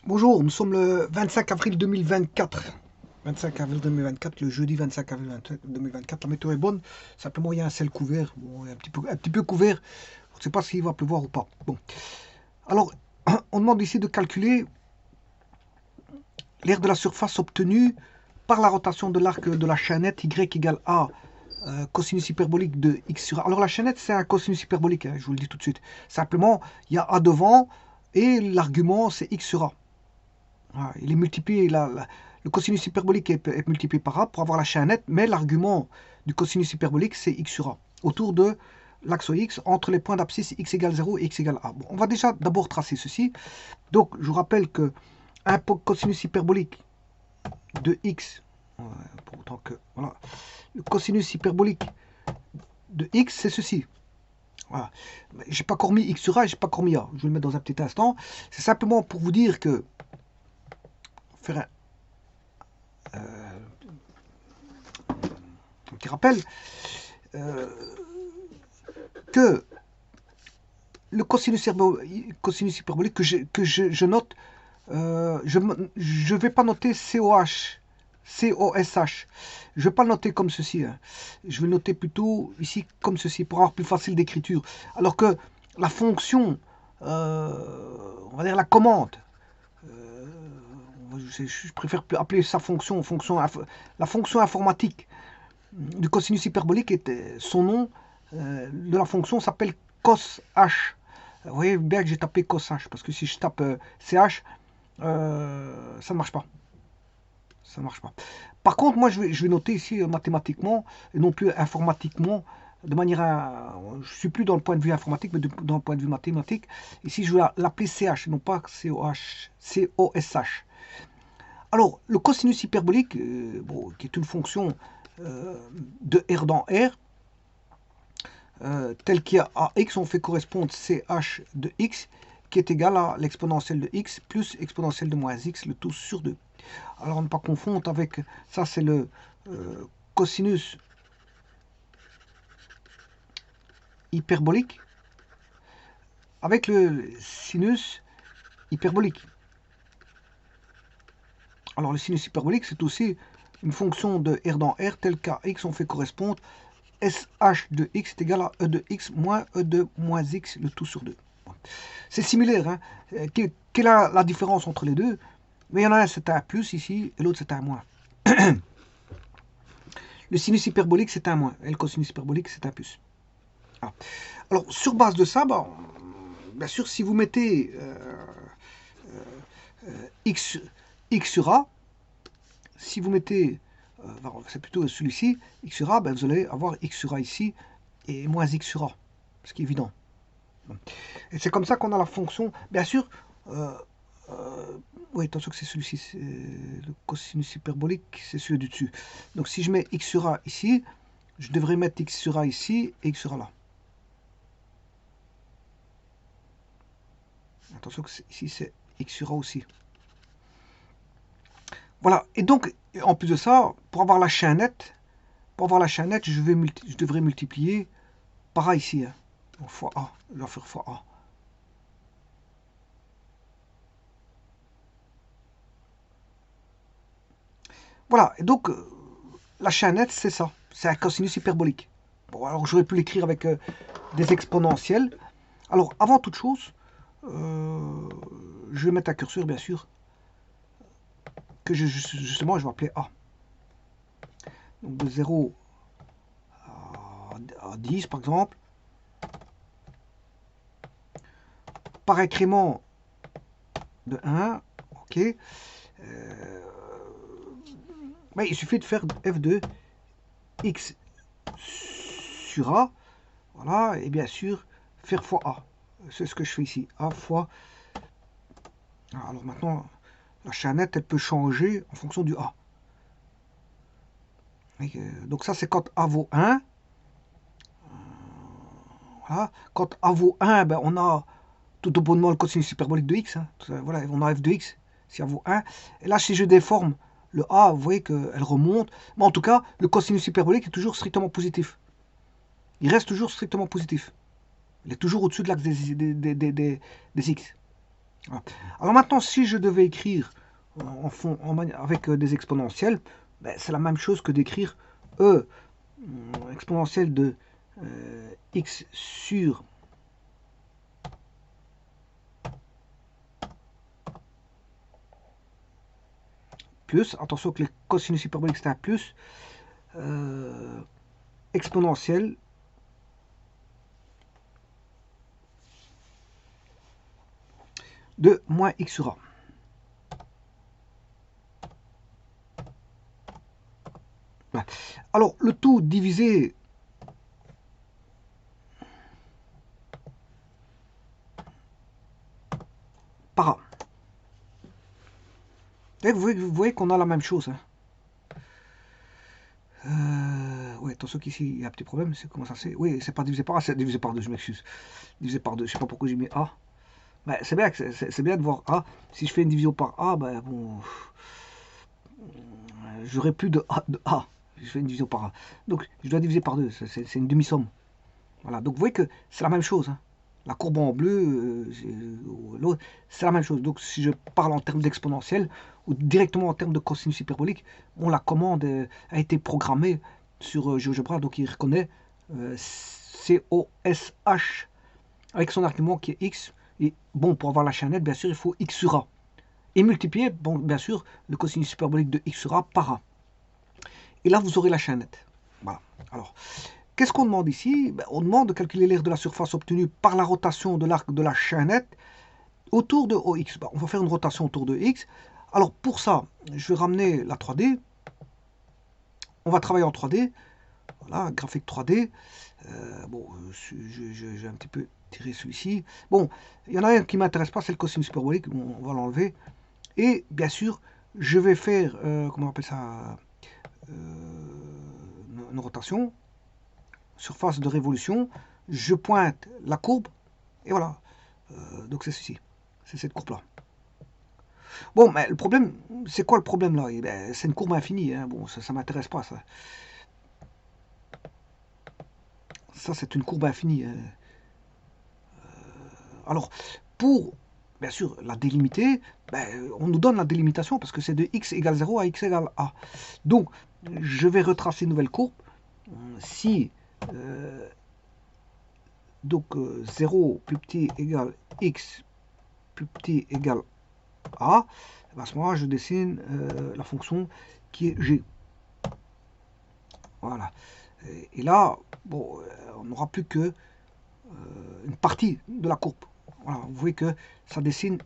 Bonjour, nous sommes le 25 avril 2024. 25 avril 2024, le jeudi 25 avril 2024. La météo est bonne, simplement il y a un ciel couvert, bon, un petit peu couvert. On ne sait pas s'il va pleuvoir ou pas. Bon. Alors, on demande ici de calculer l'aire de la surface obtenue par la rotation de l'arc de la chaînette y égale a cosinus hyperbolique de x sur a. Alors la chaînette, c'est un cosinus hyperbolique, hein, je vous le dis tout de suite. Simplement, il y a a devant et l'argument, c'est x sur a. Voilà, il est multiplié, le cosinus hyperbolique est multiplié par a pour avoir la chaînette, mais l'argument du cosinus hyperbolique, c'est x sur a, autour de l'axe x, entre les points d'abscisse x égale 0 et x égale a. Bon, on va déjà d'abord tracer ceci. Donc, je vous rappelle que un cosinus hyperbolique de x, pour autant que, voilà, le cosinus hyperbolique de x, c'est ceci. Voilà. J'ai pas encore mis x sur a, j'ai pas encore mis a. Je vais le mettre dans un petit instant. C'est simplement pour vous dire que faire un petit rappel, que le cosinus hyperbolique que je note, je ne vais pas noter COH, COSH. Je ne vais pas le noter comme ceci. Hein. Je vais le noter plutôt ici comme ceci pour avoir plus facile d'écriture. Alors que la fonction, on va dire la commande, je préfère appeler sa fonction, la fonction informatique du cosinus hyperbolique, son nom de la fonction s'appelle cos h. Vous voyez bien que j'ai tapé cos h, parce que si je tape ch, ça ne marche pas. Ça ne marche pas. Par contre, moi, je vais noter ici mathématiquement, et non plus informatiquement, de manière à... Je ne suis plus dans le point de vue informatique, mais dans le point de vue mathématique. Ici, je vais l'appeler ch, non pas COH, COSH. Alors, le cosinus hyperbolique, bon, qui est une fonction de R dans R, tel qu'il y a à x, on fait correspondre ch de x, qui est égal à l'exponentielle de x plus exponentielle de moins x, le tout sur 2. Alors, ne pas confondre avec, ça c'est le cosinus hyperbolique, avec le sinus hyperbolique. Alors, le sinus hyperbolique, c'est aussi une fonction de R dans R, tel qu'à x, on fait correspondre SH de x est égal à E de x moins E de moins x, le tout sur 2. C'est similaire. Hein. Quelle est la différence entre les deux? Mais il y en a un, c'est un plus ici, et l'autre, c'est un moins. Le sinus hyperbolique, c'est un moins, et le cosinus hyperbolique, c'est un plus. Ah. Alors, sur base de ça, bah, bien sûr, si vous mettez x sur a, si vous mettez, c'est plutôt celui-ci, x sur a, ben vous allez avoir x sur a ici, et moins x sur a, ce qui est évident. Et c'est comme ça qu'on a la fonction, bien sûr, oui, attention que c'est celui-ci, le cosinus hyperbolique, c'est celui du dessus. Donc si je mets x sur a ici, je devrais mettre x sur a ici et x sur a là. Attention que ici c'est x sur a aussi. Voilà, et donc, en plus de ça, pour avoir la chaînette, je devrais multiplier par a ici, hein, fois a, je vais faire fois a. Voilà, et donc, la chaînette, c'est ça, c'est un cosinus hyperbolique. Bon, alors j'aurais pu l'écrire avec des exponentielles. Alors, avant toute chose, je vais mettre un curseur, bien sûr, que justement, je vais appeler A. Donc, de 0 à 10, par exemple. Par incrément de 1, ok. Mais il suffit de faire f de x sur a, voilà, et bien sûr, faire fois a. C'est ce que je fais ici, a fois. Alors maintenant, la chaînette, elle peut changer en fonction du a. Donc ça, c'est quand a vaut 1. Voilà. Quand a vaut 1, ben, on a tout au bonnement le cosinus hyperbolique de x. Hein. Voilà, on a f de x si a vaut 1. Et là, si je déforme le a, vous voyez qu'elle remonte. Mais en tout cas, le cosinus hyperbolique est toujours strictement positif. Il reste toujours strictement positif. Il est toujours au-dessus de l'axe des x. Voilà. Alors maintenant, si je devais écrire avec des exponentielles, ben, c'est la même chose que d'écrire E exponentielle de x sur plus. Attention que les cosinus hyperboliques c'est un plus. Exponentielle de moins x sur a. Voilà. Alors, le tout divisé par a. Vous voyez qu'on a la même chose. Hein. Ouais, attention qu'ici, il y a un petit problème. C'est comment ça c'est? Oui, c'est pas divisé par a, c'est divisé par 2, je m'excuse. Divisé par 2, je sais pas pourquoi j'ai mis a. Ben, c'est bien, bien de voir a. Si je fais une division par a, ben bon, j'aurai plus de a. Je fais une division par a. Donc, je dois diviser par 2. C'est une demi-somme. Voilà. Donc, vous voyez que c'est la même chose. Hein. La courbe en bleu, l'autre, c'est la même chose. Donc, si je parle en termes d'exponentielle ou directement en termes de cosinus hyperbolique, bon, la commande a été programmée sur GeoGebra, donc il reconnaît COSH avec son argument qui est x. Et bon, pour avoir la chaînette, bien sûr, il faut x sur a. Et multiplier, bon, bien sûr, le cosinus hyperbolique de x sur a par a. Et là, vous aurez la chaînette. Voilà. Alors, qu'est-ce qu'on demande ici? Ben, on demande de calculer l'aire de la surface obtenue par la rotation de l'arc de la chaînette autour de OX. Ben, on va faire une rotation autour de X. Alors, pour ça, je vais ramener la 3D. On va travailler en 3D. Voilà, graphique 3D. Bon, j'ai un petit peu tiré celui-ci. Bon, il y en a un qui ne m'intéresse pas, c'est le cosinus hyperbolique. Bon, on va l'enlever. Et bien sûr, je vais faire, comment on appelle ça, une rotation, surface de révolution. Je pointe la courbe, et voilà. Donc c'est ceci, c'est cette courbe-là. Bon, mais le problème, c'est quoi le problème là? Ben, c'est une courbe infinie. Hein. Bon, ça ne m'intéresse pas, ça. Ça, c'est une courbe infinie. Hein. Alors, pour, bien sûr, la délimiter, ben, on nous donne la délimitation parce que c'est de x égale 0 à x égale a. Donc, je vais retracer une nouvelle courbe. Si donc 0 plus petit égale x plus petit égale a, à ce moment-là, je dessine la fonction qui est g. Voilà. Et là, bon, on n'aura plus que une partie de la courbe. Voilà, vous voyez que ça dessine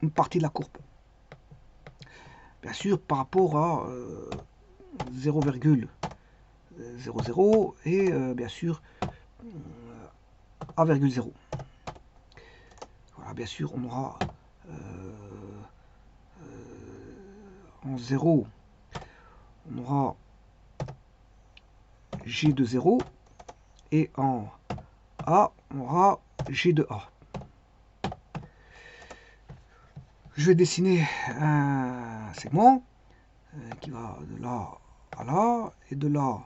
une partie de la courbe. Bien sûr, par rapport à 0,00 et bien sûr A,0. Voilà, bien sûr, on aura en 0, on aura G de 0 et en A, on aura G de A. Je vais dessiner un segment qui va de là à là et de là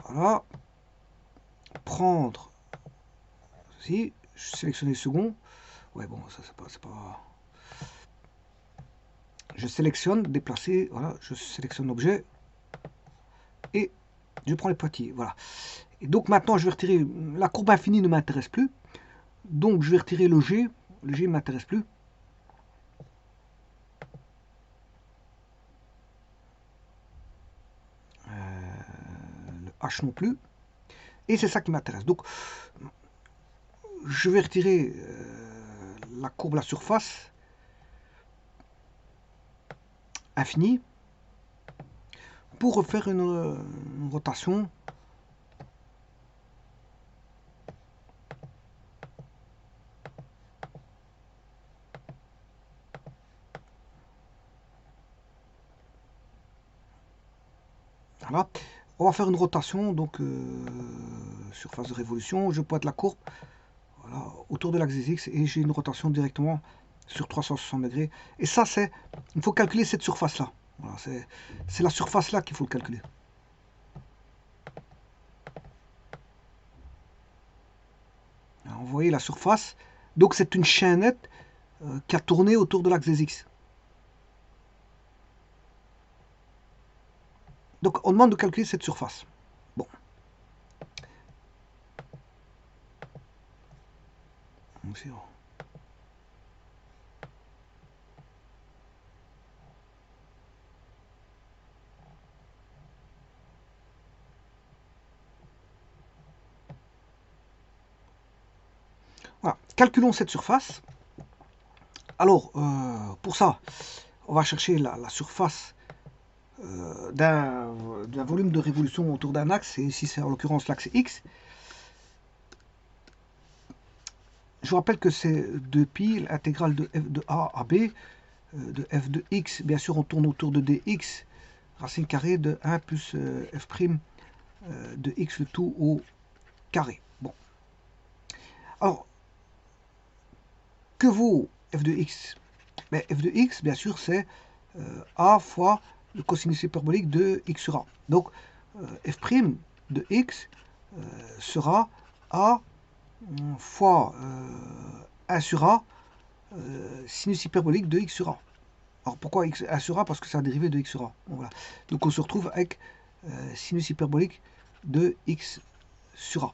à là. Prendre ceci, je sélectionne le second. Ouais, bon, ça c'est pas. Je sélectionne, déplacer, voilà, je sélectionne l'objet et je prends les pointillés, voilà. Et donc maintenant, je vais retirer, la courbe infinie ne m'intéresse plus, donc je vais retirer le G ne m'intéresse plus. Le H non plus, et c'est ça qui m'intéresse. Donc, je vais retirer la courbe, la surface infinie, pour refaire une rotation voilà. On va faire une rotation, donc surface de révolution, je pointe la courbe voilà, autour de l'axe des X et j'ai une rotation directement sur 360 degrés. Et ça, c'est, il faut calculer cette surface-là. Voilà, c'est la surface-là qu'il faut le calculer. Alors, vous voyez la surface, Donc c'est une chaînette qui a tourné autour de l'axe des X. Donc on demande de calculer cette surface. Bon. Voilà. Calculons cette surface. Alors, pour ça, on va chercher la surface d'un volume de révolution autour d'un axe, et ici c'est en l'occurrence l'axe X. Je vous rappelle que c'est 2pi, l'intégrale de f de a à b, de f de x, bien sûr on tourne autour de dx, racine carrée de 1 plus f' de x le tout au carré. Bon. Alors, que vaut f de x? Ben, f de x, bien sûr, c'est a fois le cosinus hyperbolique de x sur a. Donc, f' de x sera a fois 1 sur a sinus hyperbolique de x sur a. Alors pourquoi x 1 sur a? Parce que c'est un dérivé de x sur a. Bon, voilà. Donc on se retrouve avec sinus hyperbolique de x sur a.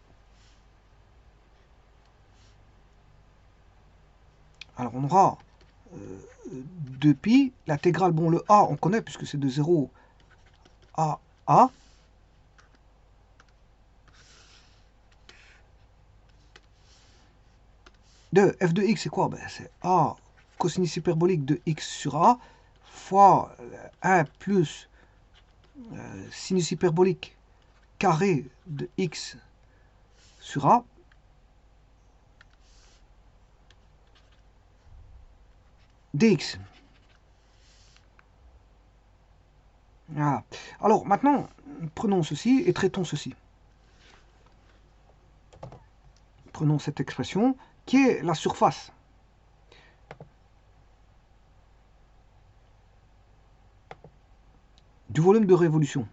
Alors on aura 2pi, l'intégrale, bon le a on connaît puisque c'est de 0 à a. De f de x c'est quoi? Ben, c'est a cosinus hyperbolique de x sur a fois 1 plus sinus hyperbolique carré de x sur a dx. Voilà. Alors maintenant, prenons ceci et traitons ceci. Prenons cette expression qui est la surface du volume de révolution.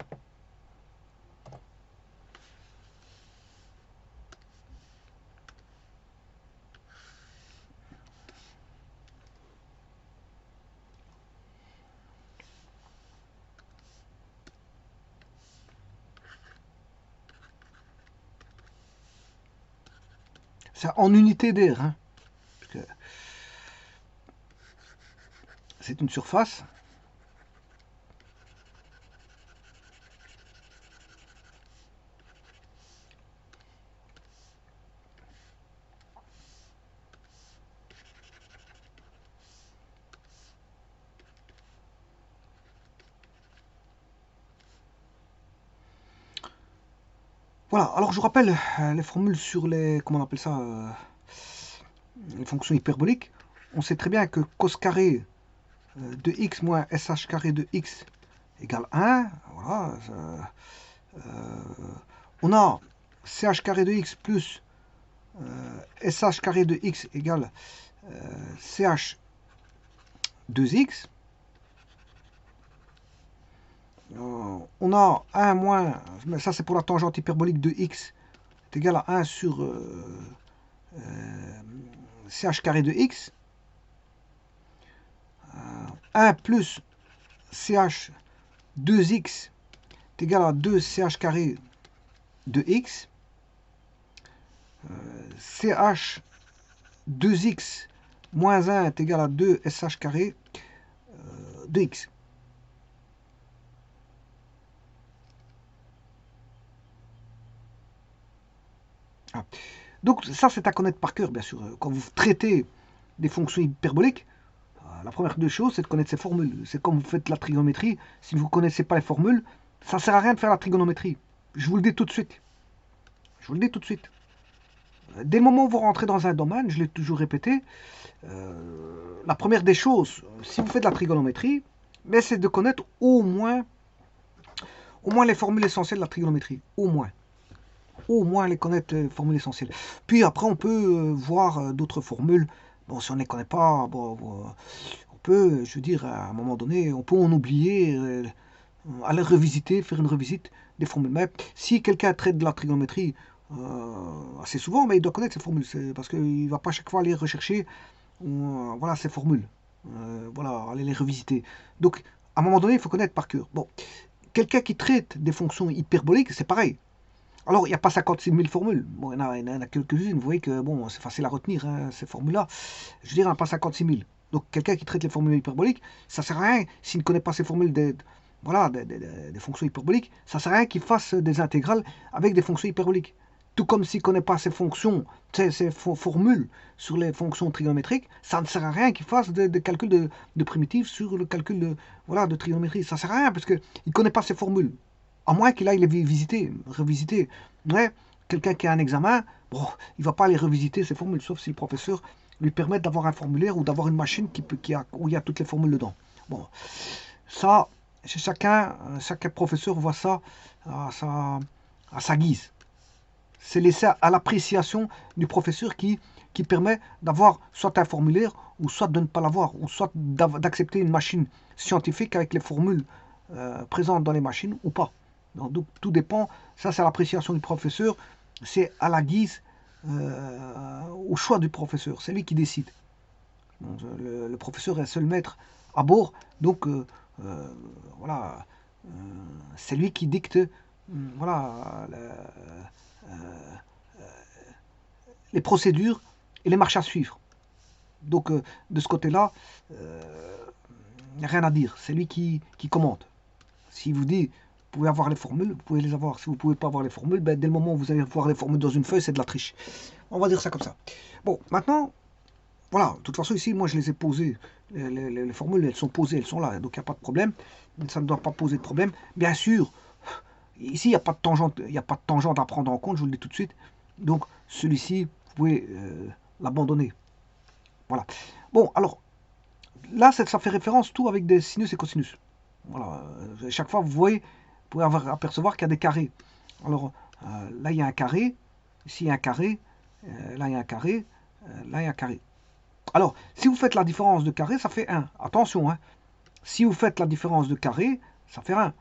C'est en unité d'air, hein, c'est une surface voilà. Alors je vous rappelle les formules sur les, comment on appelle ça, les fonctions hyperboliques. On sait très bien que cos carré de x moins sh carré de x égale 1. Voilà. On a ch carré de x plus sh carré de x égale ch 2x. On a 1 moins, mais ça c'est pour la tangente hyperbolique de x, est égal à 1 sur ch carré de x. 1 plus ch 2x est égal à 2 ch carré de x. ch 2x moins 1 est égal à 2 sh carré de x. Ah. Donc ça c'est à connaître par cœur bien sûr. Quand vous traitez des fonctions hyperboliques, la première des choses c'est de connaître ces formules. C'est comme vous faites la trigonométrie, si vous ne connaissez pas les formules, ça ne sert à rien de faire la trigonométrie. Je vous le dis tout de suite. Je vous le dis tout de suite. Dès le moment où vous rentrez dans un domaine, je l'ai toujours répété, la première des choses, si vous faites de la trigonométrie, c'est de connaître au moins les formules essentielles de la trigonométrie. Au moins les connaître, les formules essentielles. Puis après, on peut voir d'autres formules. Bon, si on ne les connaît pas, bon, on peut, je veux dire, à un moment donné, on peut en oublier, aller revisiter, faire une revisite des formules. Mais si quelqu'un traite de la trigonométrie assez souvent, mais il doit connaître ces formules, parce qu'il ne va pas chaque fois aller rechercher voilà, ces formules, voilà, aller les revisiter. Donc, à un moment donné, il faut connaître par cœur. Bon, quelqu'un qui traite des fonctions hyperboliques, c'est pareil. Alors, il n'y a pas 56 000 formules. Bon, il y en a quelques-unes. Vous voyez que bon, c'est facile à retenir, hein, ces formules-là. Je veux dire, il n'y en a pas 56 000. Donc, quelqu'un qui traite les formules hyperboliques, ça ne sert à rien. S'il ne connaît pas ces formules voilà, des fonctions hyperboliques, ça ne sert à rien qu'il fasse des intégrales avec des fonctions hyperboliques. Tout comme s'il ne connaît pas ces fonctions, ces formules sur les fonctions trigonométriques, ça ne sert à rien qu'il fasse des calculs de primitives sur le calcul voilà, de trigonométrie. Ça ne sert à rien parce qu'il ne connaît pas ces formules. À moins qu'il aille les visiter, revisiter. Ouais, quelqu'un qui a un examen, bon, il ne va pas aller revisiter ses formules, sauf si le professeur lui permet d'avoir un formulaire ou d'avoir une machine où il y a toutes les formules dedans. Bon, ça, chaque professeur voit ça à sa guise. C'est laissé à l'appréciation du professeur qui permet d'avoir soit un formulaire, ou soit de ne pas l'avoir, ou soit d'accepter une machine scientifique avec les formules présentes dans les machines ou pas. Donc tout dépend, ça c'est l'appréciation du professeur, c'est à la guise, au choix du professeur, c'est lui qui décide. Donc, le professeur est seul maître à bord, donc voilà, c'est lui qui dicte voilà, les procédures et les marches à suivre. Donc de ce côté-là, il n'y a rien à dire, c'est lui qui commente. S'il vous dit, vous pouvez avoir les formules, vous pouvez les avoir. Si vous ne pouvez pas avoir les formules, ben, dès le moment où vous allez voir les formules dans une feuille, c'est de la triche. On va dire ça comme ça. Bon, maintenant, voilà, de toute façon, ici, moi, je les ai posées. Les formules, elles sont posées, elles sont là, donc il n'y a pas de problème. Ça ne doit pas poser de problème. Bien sûr, ici, il n'y a pas de tangente à prendre en compte, je vous le dis tout de suite. Donc, celui-ci, vous pouvez l'abandonner. Voilà. Bon, alors, là, ça fait référence tout avec des sinus et cosinus. Voilà, chaque fois, vous voyez, vous pouvez apercevoir qu'il y a des carrés. Alors, là, il y a un carré, ici, il y a un carré, là, il y a un carré, là, il y a un carré. Alors, si vous faites la différence de carré, ça fait 1. Attention, hein. Si vous faites la différence de carré, ça fait 1.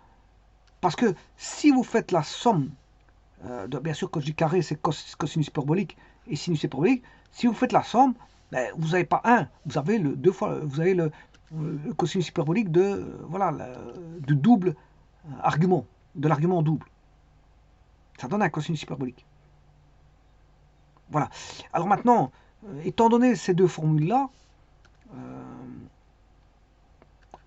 Parce que si vous faites la somme, bien sûr, quand je dis carré, c'est cosinus hyperbolique et sinus hyperbolique. Si vous faites la somme, ben, vous n'avez pas 1. Vous avez deux fois, vous avez le cosinus hyperbolique voilà, de double argument, de l'argument double. Ça donne un cosinus hyperbolique. Voilà. Alors maintenant, étant donné ces deux formules-là,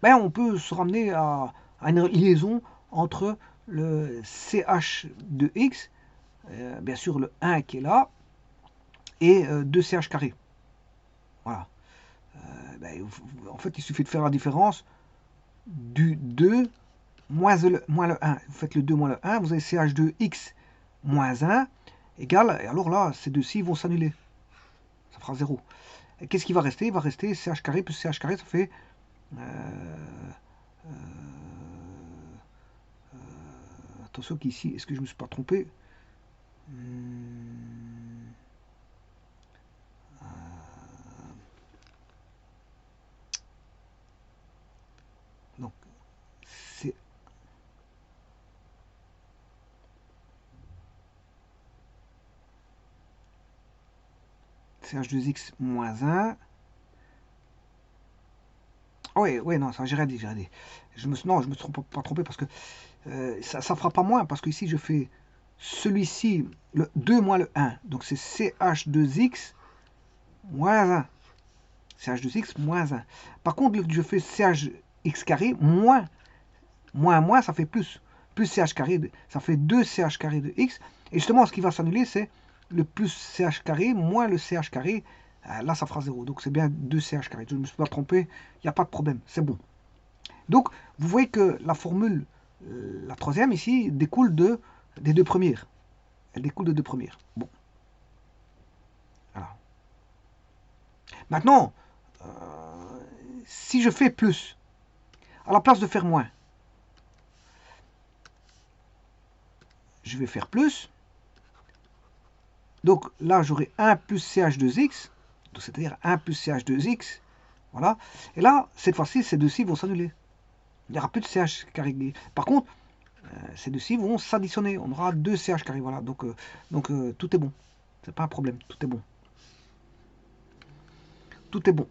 ben on peut se ramener à une liaison entre le CH de x, bien sûr le 1 qui est là, et 2CH carré. Voilà. Ben, en fait, il suffit de faire la différence du 2 moins le 1. Vous faites le 2 moins le 1, vous avez CH2x moins 1 égale, et alors là, ces deux-ci vont s'annuler. Ça fera 0. Et qu'est-ce qui va rester? Il va rester CH carré plus CH carré, ça fait... attention qu'ici, est-ce que je ne me suis pas trompé? Donc, c'est... CH2x moins 1. Oui, oui, non, ça j'ai rien dit, j'ai rien dit. Non, je me suis pas trompé parce que ça ne fera pas moins, parce que ici je fais celui-ci, le 2 moins le 1. Donc c'est CH2x moins 1. CH2x moins 1. Par contre, je fais CHx carré moins, ça fait plus. Plus CH carré, ça fait 2 CH carré de x. Et justement, ce qui va s'annuler, c'est le plus CH carré moins le CH carré. Là, ça fera 0. Donc c'est bien 2 CH carré. Je ne me suis pas trompé, il n'y a pas de problème, c'est bon. Donc, vous voyez que la formule, la troisième ici, découle des deux premières. Elle découle de deux premières. Bon. Voilà. Maintenant, si je fais plus, à la place de faire moins, je vais faire plus. Donc là, j'aurai 1 plus CH2x, c'est-à-dire 1 plus CH2x. Voilà. Et là, cette fois-ci, ces deux-ci vont s'annuler. Il n'y aura plus de CH carré. Par contre, ces deux-ci vont s'additionner. On aura 2ch carré. Voilà, donc tout est bon. C'est pas un problème, tout est bon. Tout est bon.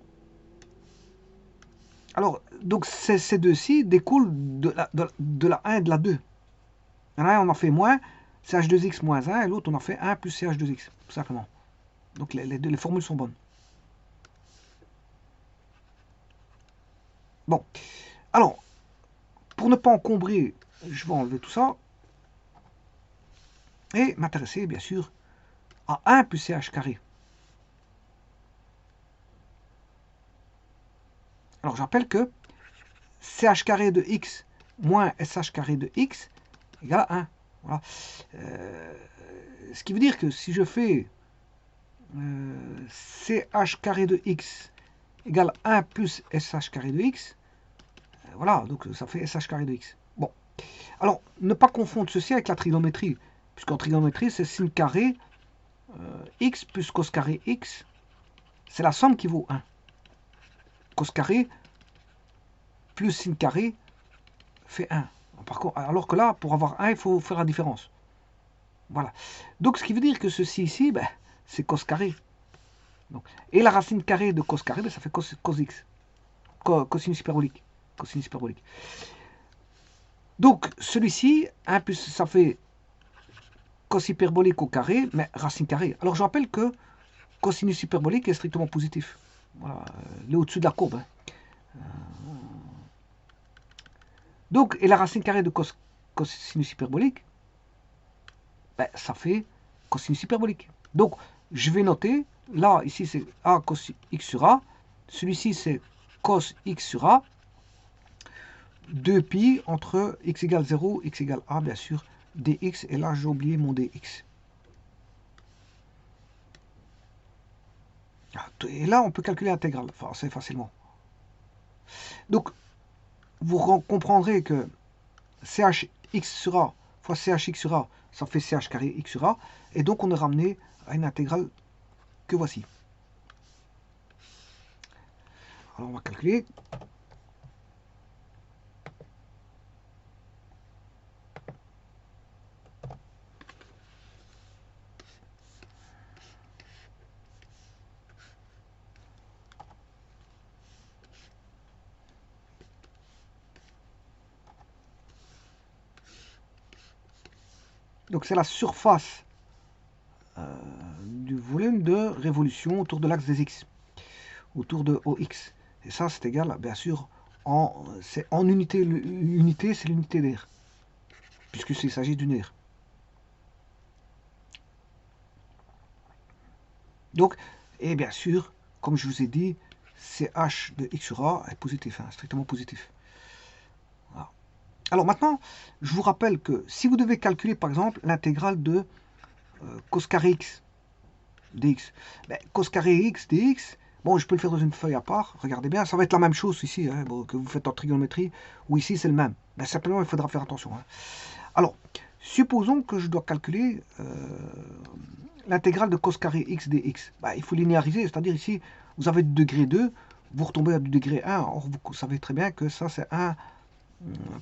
Alors, donc ces deux-ci découlent de la 1 et de la 2. Il y en a un, on en fait moins, ch2x moins 1, et l'autre, on en fait 1 plus ch2x, tout simplement. Donc les formules sont bonnes. Bon, alors, pour ne pas encombrer, je vais enlever tout ça, et m'intéresser, bien sûr, à 1 plus ch carré. Alors, je rappelle que ch carré de x moins sh carré de x égale à 1. Voilà. Ce qui veut dire que si je fais ch carré de x égale 1 plus sh carré de x, voilà, donc ça fait sh carré de x. Bon, alors ne pas confondre ceci avec la trigonométrie, puisqu'en trigonométrie c'est sin carré x plus cos carré x, c'est la somme qui vaut 1. Cos carré plus sin carré fait 1. Par contre, alors que là, pour avoir 1, il faut faire la différence. Voilà. Donc, ce qui veut dire que ceci ici, ben, c'est cos carré. Donc, et la racine carrée de cos carré, ben, ça fait cos x. Cosinus hyperbolique. Cosinus hyperbolique. Donc, celui-ci, 1 plus, ça fait cos hyperbolique au carré, mais racine carrée. Alors, je rappelle que cosinus hyperbolique est strictement positif. Voilà, il est au-dessus de la courbe. Hein. Donc, et la racine carrée de cosinus hyperbolique, ben, ça fait cosinus hyperbolique. Donc, je vais noter, là, ici, c'est a cos x sur a. Celui-ci, c'est cos x sur a. 2pi entre x égale 0, x égale a, bien sûr, dx. Et là, j'ai oublié mon dx. Et là, on peut calculer l'intégrale assez facilement. Donc, vous comprendrez que chx sur a fois chx sur a, ça fait ch carré x sur a. Et donc, on est ramené à une intégrale que voici. Alors, on va calculer. Donc, c'est la surface du volume de révolution autour de l'axe des x, autour de OX. Et ça, c'est égal, bien sûr, c'est en unité. L'unité, c'est l'unité d'air, puisqu'il s'agit d'une aire. Donc, et bien sûr, comme je vous ai dit, CH de x sur a est positif, hein, strictement positif. Voilà. Alors maintenant, je vous rappelle que si vous devez calculer, par exemple, l'intégrale de cos carré x dx, ben, cos carré x dx, bon, je peux le faire dans une feuille à part, regardez bien, ça va être la même chose ici, hein, bon, que vous faites en trigonométrie, ou ici c'est le même. Ben, simplement, il faudra faire attention. Hein. Alors, supposons que je dois calculer l'intégrale de cos carré x dx. Ben, il faut linéariser, c'est-à-dire ici, vous avez du degré 2, vous retombez à du degré 1, or vous savez très bien que ça c'est 1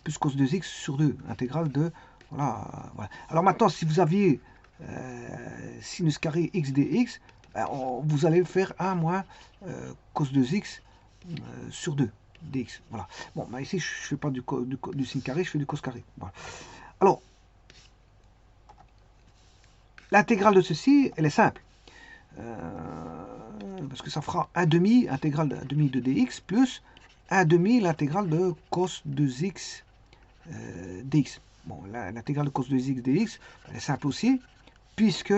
plus cos 2x sur 2, intégrale de, voilà, voilà. Alors maintenant, si vous aviez sinus carré x dx, ben, vous allez faire 1 moins cos 2x sur 2 dx. Voilà. Bon, ben ici, je ne fais pas du sin carré, je fais du cos carré. Voilà. Alors, l'intégrale de ceci, elle est simple. Parce que ça fera 1 demi, intégrale de 1 demi de dx, plus 1 demi l'intégrale de cos 2x dx. Bon, l'intégrale de cos 2x dx, elle est simple aussi, puisque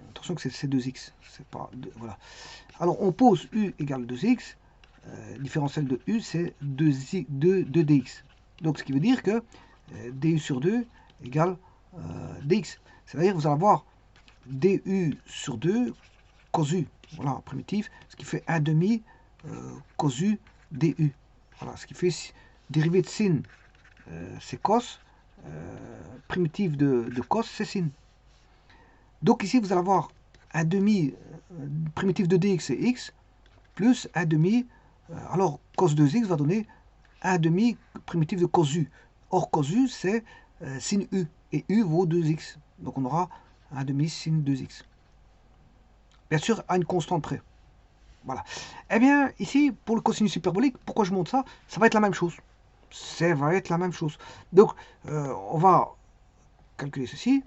attention que c'est 2x, c'est pas 2, voilà. Alors on pose u égale 2x, différentiel de u c'est 2dx. Donc ce qui veut dire que du sur 2 égale dx. C'est-à-dire que vous allez avoir du sur 2 cos u, voilà, primitif, ce qui fait 1 demi cos u du. Voilà, ce qui fait dérivée de sin, c'est cos, primitive de cos, c'est sin. Donc ici, vous allez avoir 1 demi primitif de dx, c'est x, plus 1 demi, alors cos 2x va donner 1 demi primitif de cos U. Or, cos U, c'est sin U. Et U vaut 2x. Donc, on aura 1 demi sin 2x. Bien sûr, à une constante près. Voilà. Eh bien, ici, pour le cosinus hyperbolique, pourquoi je montre ça? Ça va être la même chose. Ça va être la même chose. Donc, on va calculer ceci.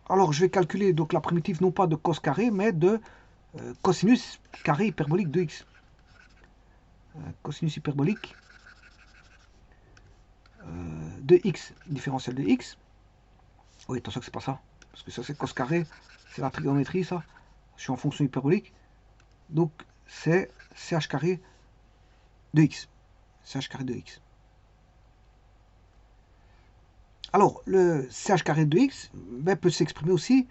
Alors, je vais calculer donc la primitive non pas de cos carré, mais de cosinus carré hyperbolique de x. Cosinus hyperbolique de x, différentiel de x. Oui, attention que c'est pas ça, parce que ça c'est cos carré, c'est la trigonométrie ça. Je suis en fonction hyperbolique, donc c'est ch carré de x. Ch carré de x. Alors, le ch carré de x ben, peut s'exprimer aussi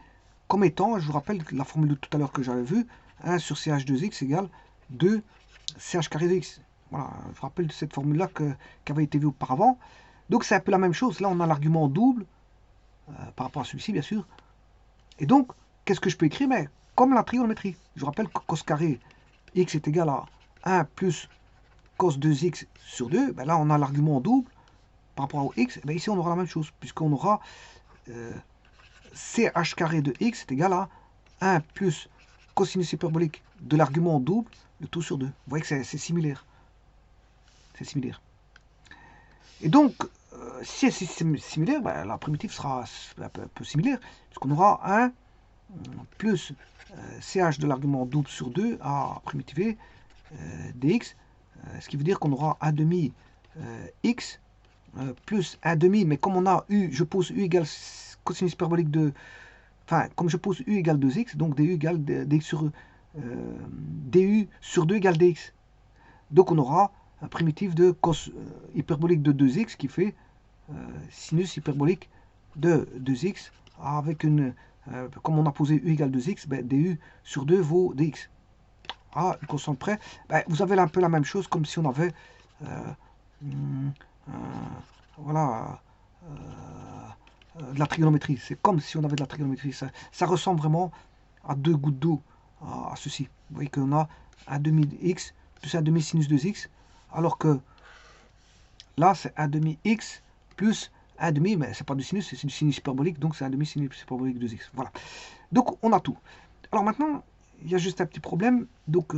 comme étant, je vous rappelle la formule de tout à l'heure que j'avais vue, 1 sur ch2x égale 2 ch carré de x. Voilà, je vous rappelle cette formule-là qui avait été vue auparavant. Donc c'est un peu la même chose. Là, on a l'argument double, par rapport à celui-ci, bien sûr. Et donc, qu'est-ce que je peux écrire? Mais comme la trigonométrie. Je vous rappelle que cos carré x est égal à 1 plus cos 2x sur 2. Ben là, on a l'argument double par rapport au x. Ben ici, on aura la même chose, puisqu'on aura ch carré de x est égal à 1 plus cosinus hyperbolique de l'argument double, le tout sur 2. Vous voyez que c'est similaire. C'est similaire. Et donc, si c'est similaire, ben, la primitive sera un peu similaire, puisqu'on aura 1 plus ch de l'argument double sur 2 à primitiver dx, ce qui veut dire qu'on aura 1 demi x plus 1 demi, mais comme on a u, je pose u égale cosinus hyperbolique de... Enfin, comme je pose u égale 2x, donc du égale dx sur... du sur 2 égale dx. Donc on aura un primitif de cos hyperbolique de 2x qui fait sinus hyperbolique de 2x avec une... comme on a posé u égale 2x, ben, du sur 2 vaut dx. Ah, une constante près. Ben, vous avez un peu la même chose comme si on avait... voilà... de la trigonométrie. C'est comme si on avait de la trigonométrie. Ça ressemble vraiment à deux gouttes d'eau à ceci. Vous voyez qu'on a un demi x plus un demi sinus 2x, alors que là, c'est un demi x plus un demi, mais c'est pas du sinus, c'est du sinus hyperbolique, donc c'est un demi sinus hyperbolique 2x. Voilà. Donc, on a tout. Alors maintenant, il y a juste un petit problème. Donc,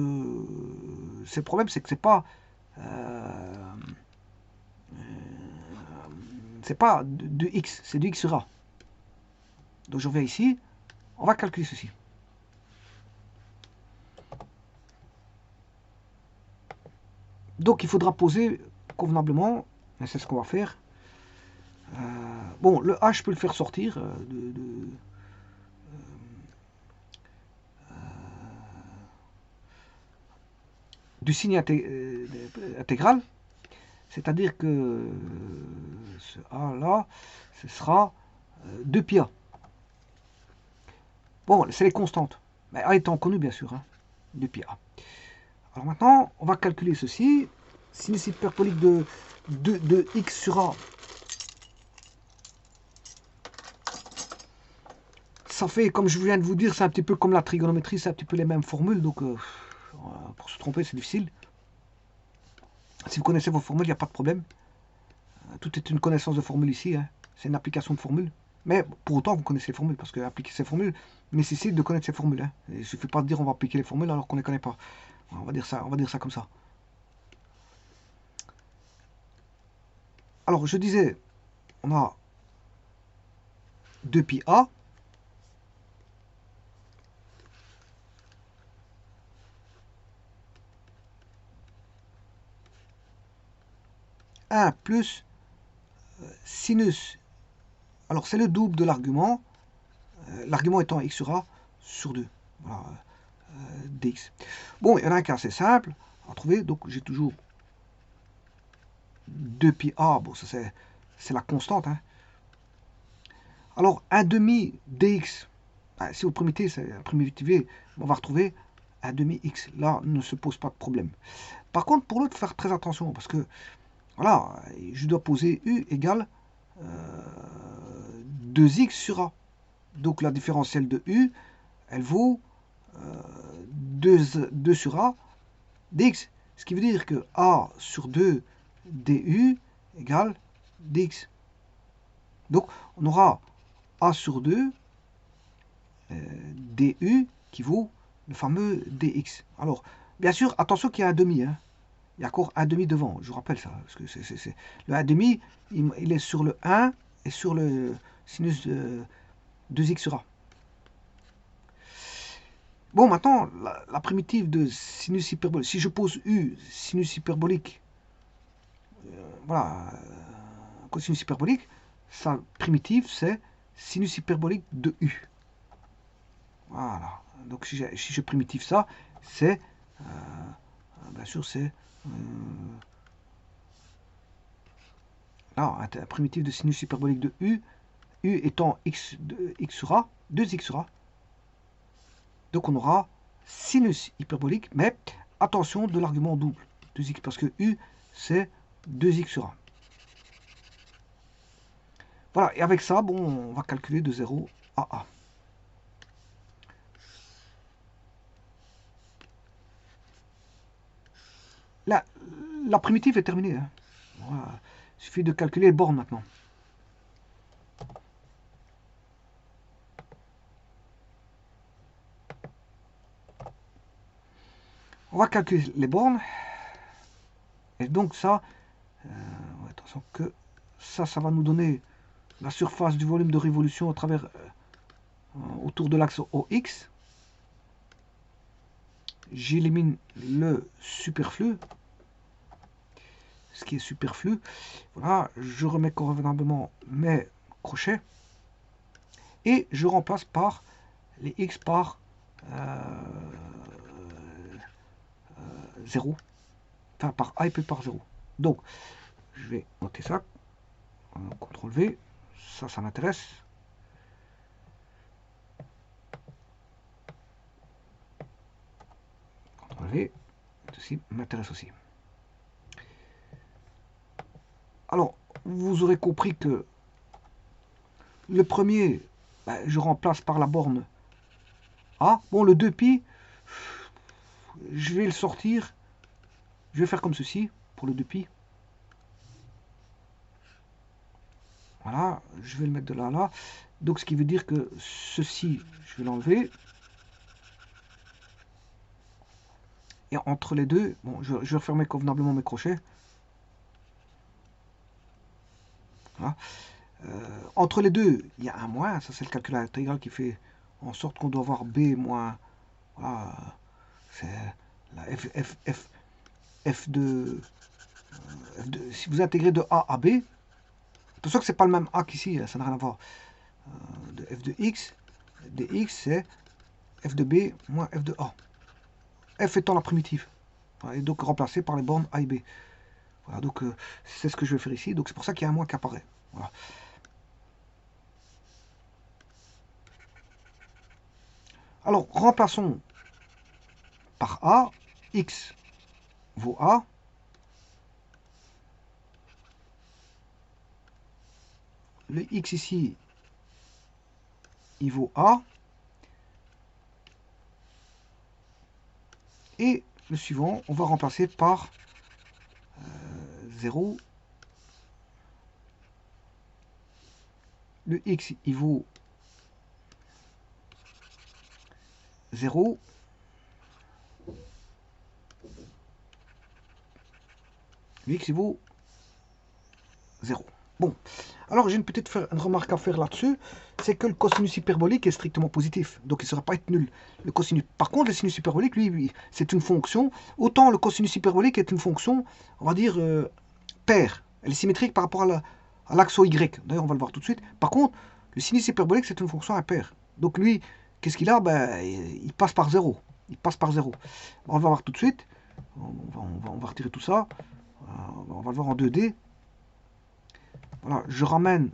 c'est le problème, c'est que c'est pas de x, c'est du x sur a. Donc, je reviens ici. On va calculer ceci. Donc, il faudra poser convenablement, et c'est ce qu'on va faire. Bon, le h, je peux le faire sortir du signe intégral. C'est-à-dire que ce a là, ce sera 2 pi a. Bon, c'est les constantes. Mais a étant connu, bien sûr, hein, 2 pi a. Alors maintenant, on va calculer ceci. Sinus hyperbolique de x sur a. Ça fait, comme je viens de vous dire, c'est un petit peu comme la trigonométrie, c'est un petit peu les mêmes formules. Donc, pour se tromper, c'est difficile. Si vous connaissez vos formules, il n'y a pas de problème. Tout est une connaissance de formule ici. Hein. C'est une application de formule. Mais pour autant, vous connaissez les formules, parce que appliquer ces formules nécessite de connaître ces formules. Hein. Il ne suffit pas de dire on va appliquer les formules alors qu'on ne les connaît pas. On va dire ça comme ça. Alors, je disais, on a 2 pi a. Plus sinus. Alors, c'est le double de l'argument. L'argument étant x sur a sur 2. Voilà, dx. Bon, il y en a un cas assez simple à trouver. Donc, j'ai toujours 2 pi a. Bon, ça c'est la constante. Hein. Alors, 1 demi dx. Ben, si vous primitiver, on va retrouver 1 demi x. Là, ne se pose pas de problème. Par contre, pour l'autre, faire très attention. Parce que, voilà, je dois poser u égale 2x sur a. Donc la différentielle de u, elle vaut 2 sur a dx. Ce qui veut dire que a sur 2 du égale dx. Donc, on aura a sur 2 du qui vaut le fameux dx. Alors, bien sûr, attention qu'il y a un demi. Hein. Il y a encore un demi devant, je vous rappelle ça. Parce que le 1 demi, il est sur le 1 et sur le sinus 2x sur a. Bon, maintenant, la primitive de sinus hyperbolique. Si je pose u, sinus hyperbolique, voilà, cosinus hyperbolique, sa primitive, c'est sinus hyperbolique de u. Voilà. Donc, si je primitive ça, c'est, bien sûr, c'est là, un primitif de sinus hyperbolique de u étant x sur a, 2x sur a. Donc, on aura sinus hyperbolique, mais attention de l'argument double, 2x, parce que u, c'est 2x sur a. Voilà, et avec ça, bon, on va calculer de 0 à a. La primitive est terminée. Hein. Voilà. Il suffit de calculer les bornes maintenant. On va calculer les bornes. Et donc ça, attention que ça va nous donner la surface du volume de révolution à travers autour de l'axe OX. J'élimine le superflu. Ce qui est superflu. Voilà, je remets convenablement mes crochets. Et je remplace par les X par 0. Enfin, par A et P par 0. Donc, je vais noter ça. CTRL V. Ça m'intéresse. CTRL V. Ceci m'intéresse aussi. Alors, vous aurez compris que le premier, ben, je remplace par la borne A. Bon, le 2pi, je vais le sortir. Je vais faire comme ceci pour le 2pi. Voilà, je vais le mettre de là à là. Donc, ce qui veut dire que ceci, je vais l'enlever. Et entre les deux, bon, je vais refermer convenablement mes crochets. Voilà. Entre les deux, il y a un moins. Ça, c'est le calcul intégral qui fait en sorte qu'on doit avoir B moins. Voilà, c'est la F de. Si vous intégrez de A à B, attention que c'est pas le même A qu'ici, ça n'a rien à voir. De F de X, dx, c'est F de B moins F de A. F étant la primitive. Voilà, et donc remplacé par les bornes A et B. Voilà, donc c'est ce que je vais faire ici. Donc c'est pour ça qu'il y a un moins qui apparaît. Voilà. Alors, remplaçons par A, X vaut A. Le X ici, il vaut A. Et le suivant, on va remplacer par 0. Le X, il vaut 0. Le X, il vaut 0. Bon, alors j'ai une petite remarque à faire là-dessus, c'est que le cosinus hyperbolique est strictement positif, donc il ne sera pas être nul. Le cosinus. Par contre, le sinus hyperbolique, lui, c'est une fonction, autant le cosinus hyperbolique est une fonction, on va dire, paire. Elle est symétrique par rapport à l'axe Y. D'ailleurs, on va le voir tout de suite. Par contre, le sinus hyperbolique, c'est une fonction impaire. Donc lui, qu'est-ce qu'il a? Ben, il passe par 0. Il passe par 0. On va voir tout de suite. On va retirer tout ça. On va le voir en 2D. Voilà, je ramène.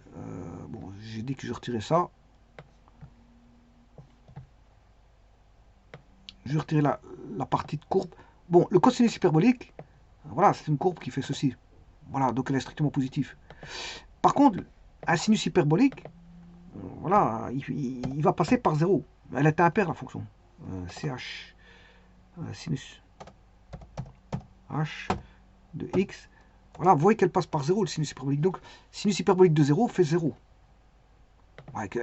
Bon, j'ai dit que je retirais ça. Je vais retirer la partie de courbe. Bon, le cosinus hyperbolique, voilà, c'est une courbe qui fait ceci. Voilà, donc elle est strictement positive. Par contre, un sinus hyperbolique, voilà, il va passer par 0. Elle est impaire, la fonction. CH, sinus. h de x. Voilà, vous voyez qu'elle passe par 0, le sinus hyperbolique. Donc, sinus hyperbolique de 0 fait 0.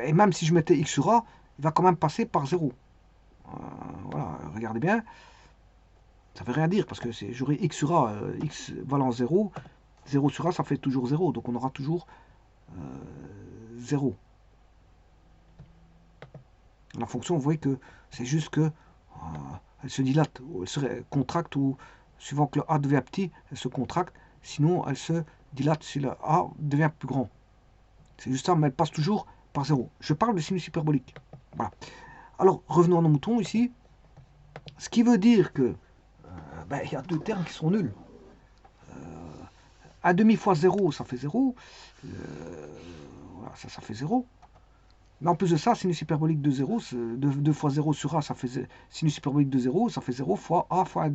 Et même si je mettais x sur a, il va quand même passer par 0. Voilà, regardez bien. Ça ne veut rien dire, parce que j'aurai x sur a, x valant 0. 0 sur a, ça fait toujours 0. Donc, on aura toujours 0. La fonction, vous voyez que c'est juste que elle se dilate, ou elle se contracte, ou suivant que le a devient petit, elle se contracte. Sinon, elle se dilate si le a devient plus grand. C'est juste ça, mais elle passe toujours par 0. Je parle de sinus hyperbolique. Voilà. Alors, revenons à nos moutons ici. Ce qui veut dire que il y a deux termes qui sont nuls. 1 demi fois 0, ça fait 0. Voilà, ça fait 0. Mais en plus de ça, sinus hyperbolique de 0, 2 fois 0 sur a, ça fait sinus hyperbolique de 0, ça fait 0 fois a fois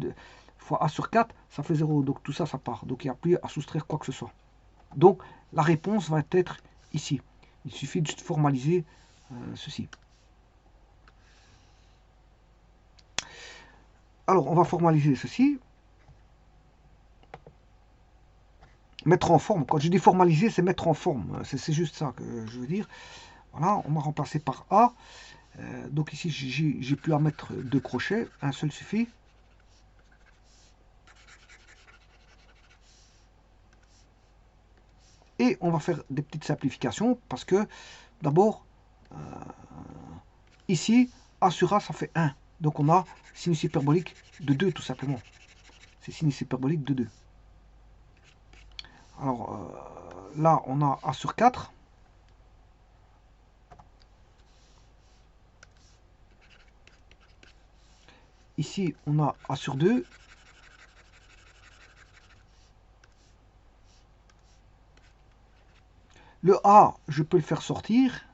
a sur 4, ça fait 0. Donc tout ça, ça part. Donc il n'y a plus à soustraire quoi que ce soit. Donc la réponse va être ici. Il suffit de formaliser ceci. Alors on va formaliser ceci. Mettre en forme. Quand je dis formaliser, c'est mettre en forme. C'est juste ça que je veux dire. Voilà, on va remplacer par A. Donc ici, j'ai plus à mettre deux crochets. Un seul suffit. Et on va faire des petites simplifications parce que, d'abord, ici, A sur A, ça fait 1. Donc on a sinus hyperbolique de 2, tout simplement. C'est sinus hyperbolique de 2. Alors, là, on a A sur 4. Ici, on a A sur 2. Le A, je peux le faire sortir.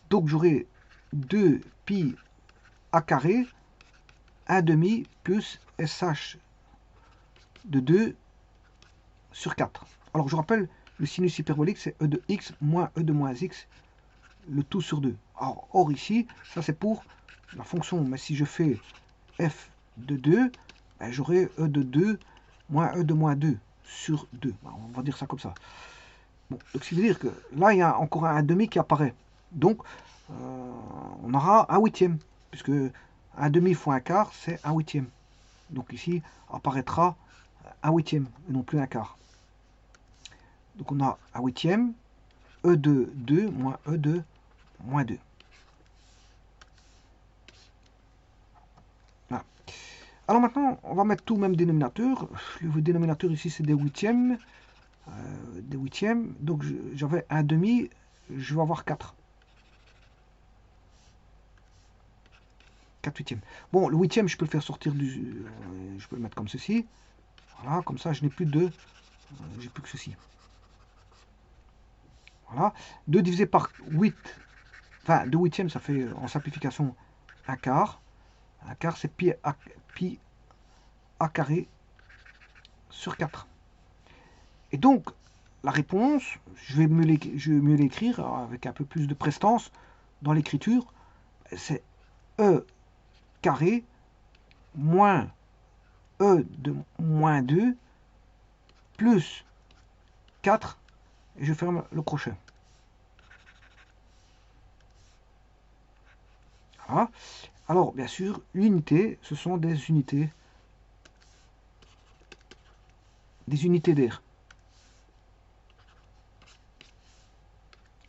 Donc, j'aurai 2 pi A carré, 1 demi plus SH de 2 sur 4. Alors, je rappelle, le sinus hyperbolique, c'est E de x moins E de moins x, le tout sur 2. Alors, or, ici, ça, c'est pour la fonction. Mais si je fais f de 2, ben, j'aurai E de 2 moins E de moins 2 sur 2. Ben, on va dire ça comme ça. Bon, donc, ça veut dire que là, il y a encore un demi qui apparaît. Donc, on aura un huitième, puisque un demi fois un quart, c'est un huitième. Donc ici, apparaîtra un huitième, et non plus un quart. Donc on a un huitième, E de 2 moins E de moins 2. Voilà. Alors maintenant, on va mettre tout au même dénominateur. Le dénominateur ici, c'est des huitièmes. Des huitièmes. Donc j'avais un demi, je vais avoir 4. 4 huitièmes. Bon, le huitième, je peux le faire sortir du... je peux le mettre comme ceci. Voilà, comme ça, je n'ai plus de... j'ai plus que ceci. Voilà. 2 divisé par 8. Enfin, 2 huitièmes, ça fait en simplification un quart. Un quart, c'est pi a carré sur 4. Et donc, la réponse, je vais mieux l'écrire avec un peu plus de prestance dans l'écriture. C'est E carré moins E de moins 2 plus 4. Et je ferme le crochet. Voilà. Alors, bien sûr, l'unité, ce sont des unités d'air.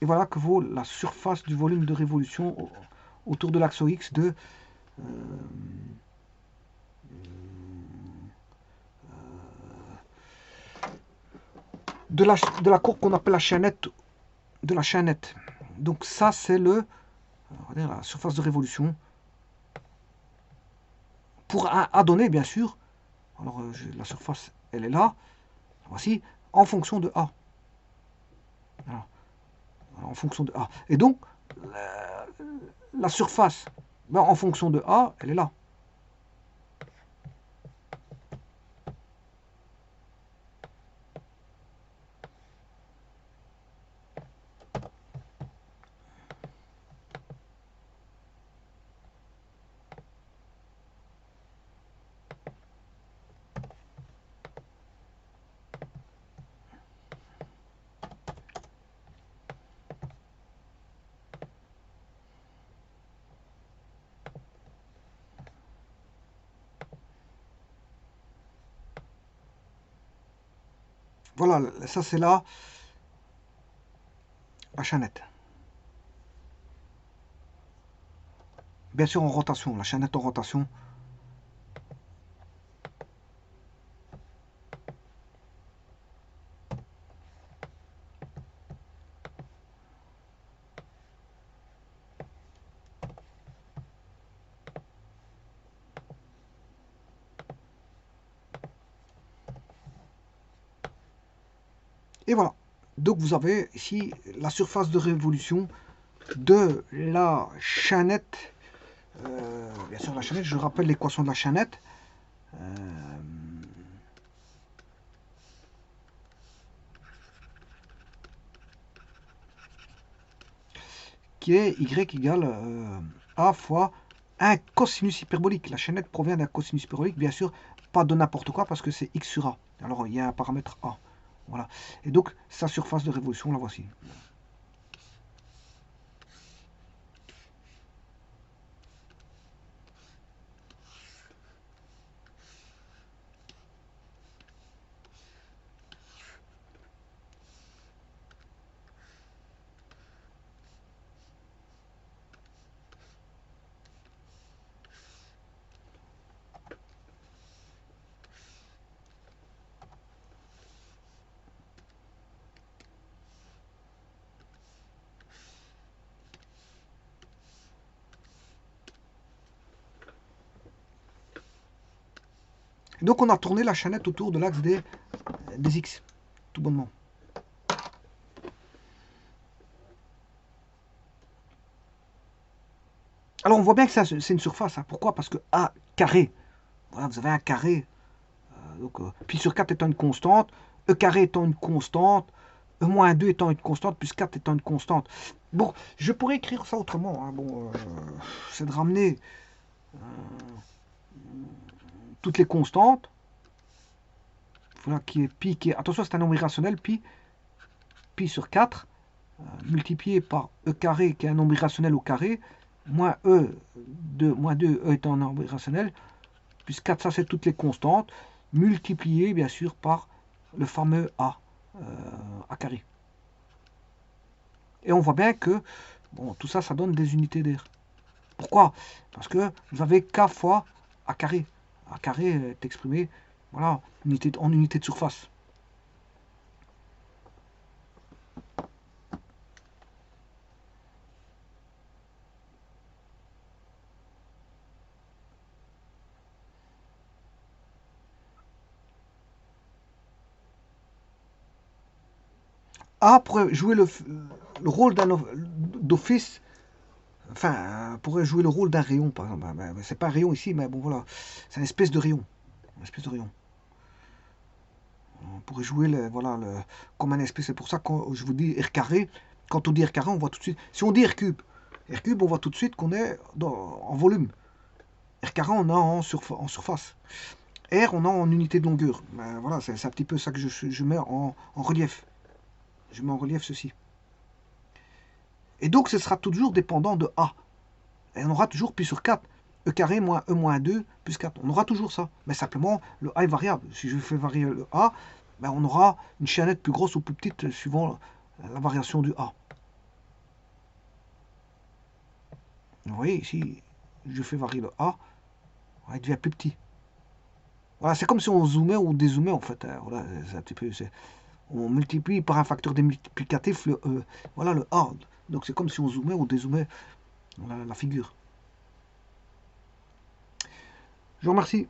Et voilà que vaut la surface du volume de révolution autour de l'axe X de la courbe qu'on appelle la chaînette de la chaînette. Donc ça, c'est la surface de révolution pour un A donné, bien sûr. Alors la surface, elle est là. Voici, en fonction de A. Voilà. En fonction de A. Et donc, la surface, ben, en fonction de A, elle est là. Voilà, ça c'est là la chaînette. Bien sûr en rotation, la chaînette en rotation. Et voilà. Donc vous avez ici la surface de révolution de la chaînette. Bien sûr la chaînette, je rappelle l'équation de la chaînette. Qui est y égale a fois un cosinus hyperbolique. La chaînette provient d'un cosinus hyperbolique, bien sûr, pas de n'importe quoi parce que c'est x sur a. Alors il y a un paramètre a. Voilà. Et donc sa surface de révolution, la voici. Et donc on a tourné la chaînette autour de l'axe des x, tout bonnement. Alors on voit bien que c'est une surface. Hein. Pourquoi? Parce que a carré, voilà, vous avez un carré. Donc, pi sur 4 étant une constante, e carré étant une constante, e moins 2 étant une constante, plus 4 étant une constante. Bon, je pourrais écrire ça autrement. Hein. Bon, c'est de ramener toutes les constantes. Voilà, qui est pi, qui est, attention, c'est un nombre irrationnel, pi sur 4, multiplié par e carré, qui est un nombre irrationnel au carré, moins e de moins 2, e étant un nombre irrationnel, plus 4, ça c'est toutes les constantes, multiplié bien sûr par le fameux a carré. Et on voit bien que bon, tout ça, ça donne des unités d'air. Pourquoi? Parce que vous avez k fois a carré. A carré est exprimé voilà, en unité de surface. A pourrait jouer le rôle d'office, enfin, pourrait jouer le rôle d'un rayon, par exemple. C'est pas un rayon ici, mais bon, voilà. C'est une espèce de rayon. Une espèce de rayon. On pourrait jouer voilà, comme un espèce. C'est pour ça que je vous dis R carré. Quand on dit R carré, on voit tout de suite. Si on dit R cube, on voit tout de suite qu'on est en volume. R carré, on a en surface. R, on a en unité de longueur. Ben, voilà, c'est un petit peu ça que je mets en relief. Je mets en relief ceci. Et donc, ce sera toujours dépendant de A. Et on aura toujours pi sur 4. E carré moins E moins 2 plus 4. On aura toujours ça. Mais simplement, le A est variable. Si je fais varier le A, ben on aura une chaînette plus grosse ou plus petite suivant la variation du A. Vous voyez, ici, je fais varier le A. Il devient plus petit. Voilà, c'est comme si on zoomait ou dézoomait en fait. Voilà, c'est un petit peu, on multiplie par un facteur démultiplicatif voilà, le A. Donc c'est comme si on zoomait ou dézoomait la figure. Je vous remercie.